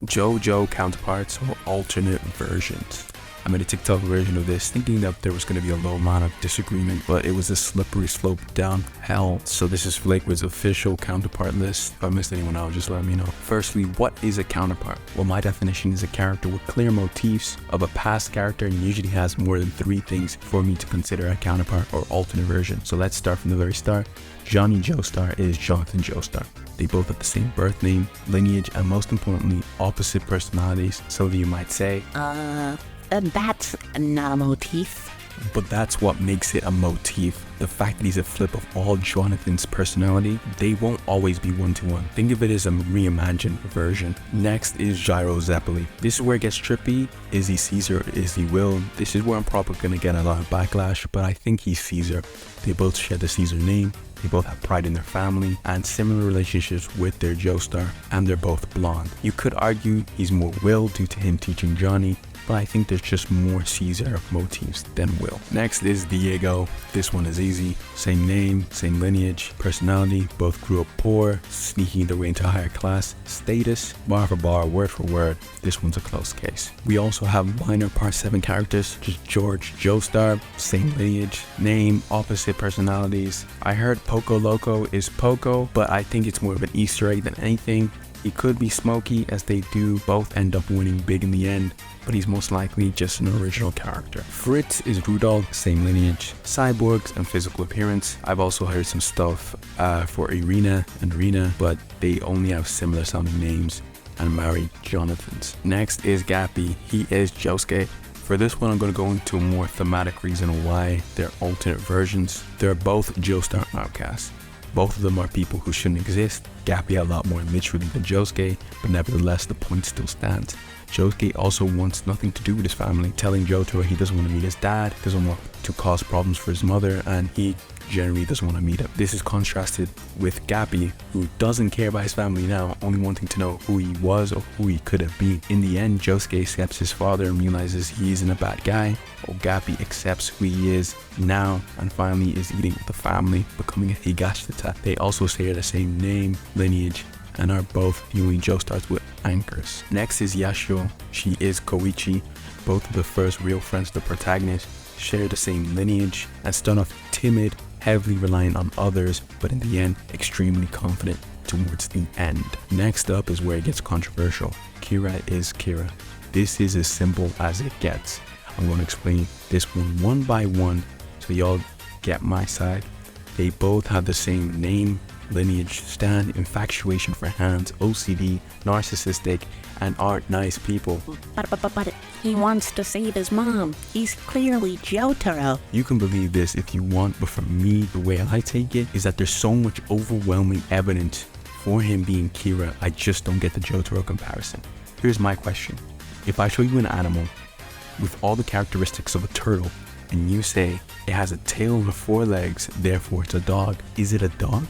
JOJO counterparts or alternate versions. I made a TikTok version of this thinking that there was going to be a low amount of disagreement, but it was a slippery slope down hell. So this is Flakewood's official counterpart list. If I missed anyone out, just let me know. Firstly, what is a counterpart? Well, my definition is a character with clear motifs of a past character and usually has more than 3 things for me to consider a counterpart or alternate version. So let's start from the very start. Johnny Joestar is Jonathan Joestar. They both have the same birth name, lineage, and most importantly, opposite personalities. So you might say, that's not a motif. But that's what makes it a motif. The fact that he's a flip of all Jonathan's personality, they won't always be one-to-one. Think of it as a reimagined version. Next is Gyro Zeppeli. This is where it gets trippy. Is he Caesar? Is he Will? This is where I'm probably gonna get a lot of backlash, but I think he's Caesar. They both share the Caesar name. They both have pride in their family and similar relationships with their Joestar, and they're both blonde. You could argue he's more Will due to him teaching Johnny, but I think there's just more Caesar motifs than Will. Next is Diego. This one is easy. Same name, same lineage, personality, both grew up poor, sneaking their way into higher class, status, bar for bar, word for word. This one's a close case. We also have minor part 7 characters, such as George Joestar, same lineage, name, opposite personalities. I heard Poco Loco is Poco, but I think it's more of an Easter egg than anything. He could be Smokey, as they do both end up winning big in the end, but he's most likely just an original character. Fritz is Rudolph, same lineage, cyborgs and physical appearance. I've also heard some stuff for Irina and Rena, but they only have similar sounding names and married Jonathans. Next is Gappy. He is Josuke. For this one, I'm going to go into a more thematic reason why they're alternate versions. They're both Joestar outcasts. Both of them are people who shouldn't exist. Gappy a lot more literally than Josuke, but nevertheless the point still stands. Josuke also wants nothing to do with his family, telling Jotaro he doesn't want to meet his dad, doesn't want to cause problems for his mother, and he generally doesn't want to meet him. This is contrasted with Gappy, who doesn't care about his family now, only wanting to know who he was or who he could have been. In the end, Josuke accepts his father and realizes he isn't a bad guy, while Gappy accepts who he is now and finally is eating with the family, becoming a Higashita. They also share the same name, lineage, and are both viewing Joestars with anchors. Next is Yashio. She is Koichi. Both of the first real friends of the protagonist, share the same lineage, and start off timid, heavily reliant on others, but in the end, extremely confident towards the end. Next up is where it gets controversial. Kira is Kira. This is as simple as it gets. I'm going to explain this one by one so y'all get my side. They both have the same name, lineage, stand, infatuation for hands, OCD, narcissistic, and aren't nice people. But he wants to save his mom. He's clearly Jotaro. You can believe this if you want, but for me, the way I take it is that there's so much overwhelming evidence for him being Kira, I just don't get the Jotaro comparison. Here's my question. If I show you an animal with all the characteristics of a turtle, and you say it has a tail and 4 legs, therefore it's a dog, is it a dog?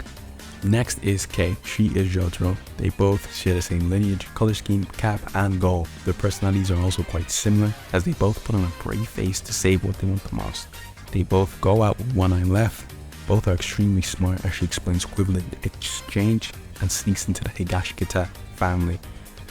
Next is Kei. She is Jotaro. They both share the same lineage, color scheme, cap, and goal. Their personalities are also quite similar, as they both put on a brave face to save what they want the most. They both go out with one eye left. Both are extremely smart, as she explains equivalent exchange and sneaks into the Higashikata family.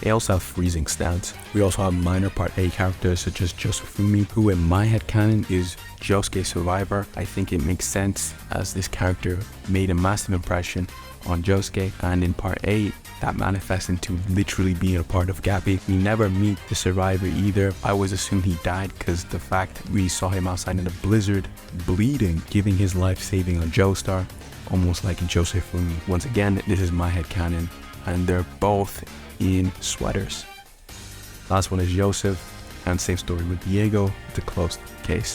They also have freezing stats. We also have minor part A characters such as Josefumi, who in my headcanon is Josuke's survivor. I think it makes sense as this character made a massive impression on Josuke, and in part A that manifests into literally being a part of Gappy. We never meet the survivor either. I always assumed he died because the fact that we saw him outside in a blizzard, bleeding, giving his life saving on Joestar, almost like Josefumi. Once again, this is my headcanon, and they're both in sweaters. Last one is Joseph, and same story with Diego, the closed case.